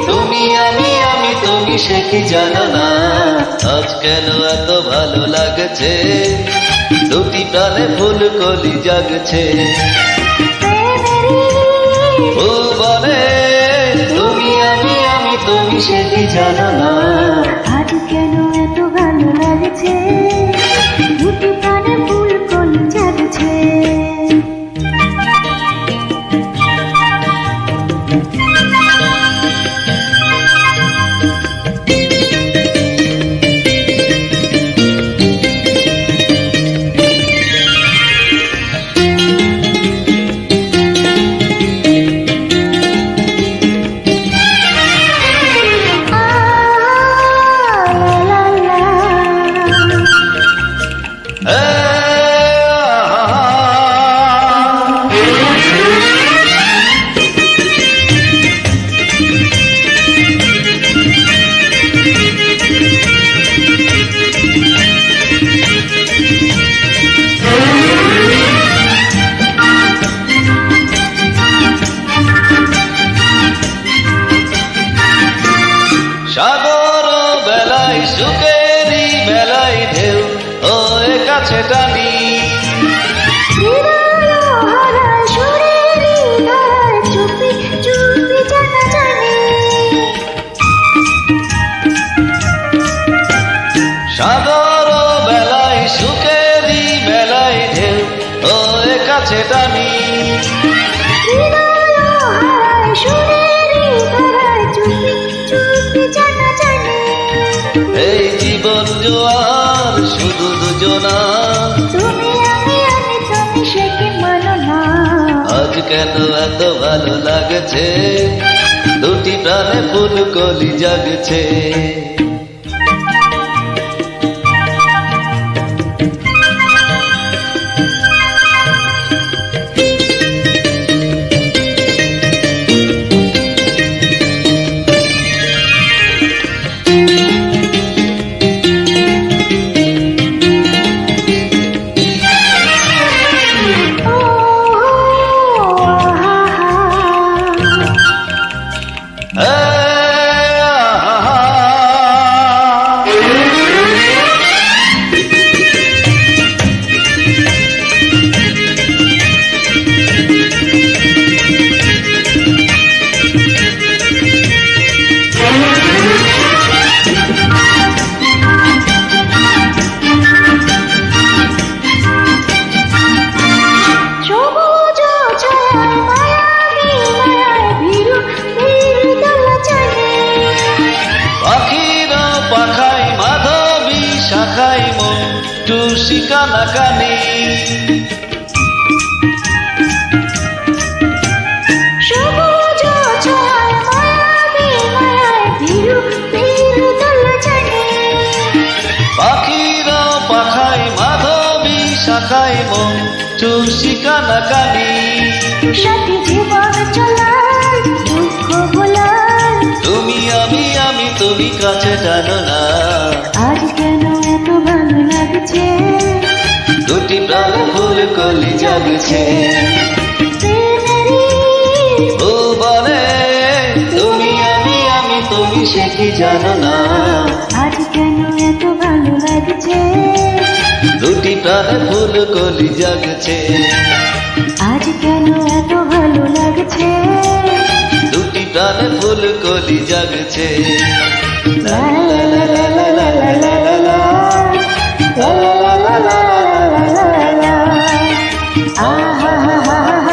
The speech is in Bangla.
তুমি আমি তুমি সে কি জানো না, আজ কেন এত ভালো লাগছে, দুটি প্রাণে ফুল কলি জাগছে। ভুবনে তুমি আমি তুমি সে কি জানো না, আজ কেন এত ভালো লাগছে, দুটি প্রাণে ফুল কলি জাগছে। সাগর বেলায় সুখেরি বেলায় ঢেউ ওই কাছে টানি, সাগর বেলায় সুখেরি বেলায় ঢেউ ওই কাছে টানি। এই জীবন জোয়ার শুধু দুজনা, তুমি তুমি সে কি মানো না, আজ কেন এত ভালো লাগছে, দুটি প্রাণে ফুল কলি জাগছে। শাখাই মন টুসি কানাকানি, পাখিরা পাখাই মাধবী শাখাই মন টুসি কানাকানি। সাথী জীবন চলার দুঃখ ভোলার, তুমি আমি তুমি কাছে জানো না, আজ কেন এত ভালো লাগছে, দুটি প্রাণ ফুল কলি জাগছে। ভুবনে তুমি আমি তুমি সে কি জানো না, আজ কেন এত ভালো লাগছে, দুটি প্রাণ ফুল কলি জাগছে। আজ কেন এত ভালো লাগছে, দুটি প্রাণ ফুল কলি জাগছে। লা লা লা লা লা লা লা লা লা, লা লা লা লা লা লা লা লা, আহা হা হা।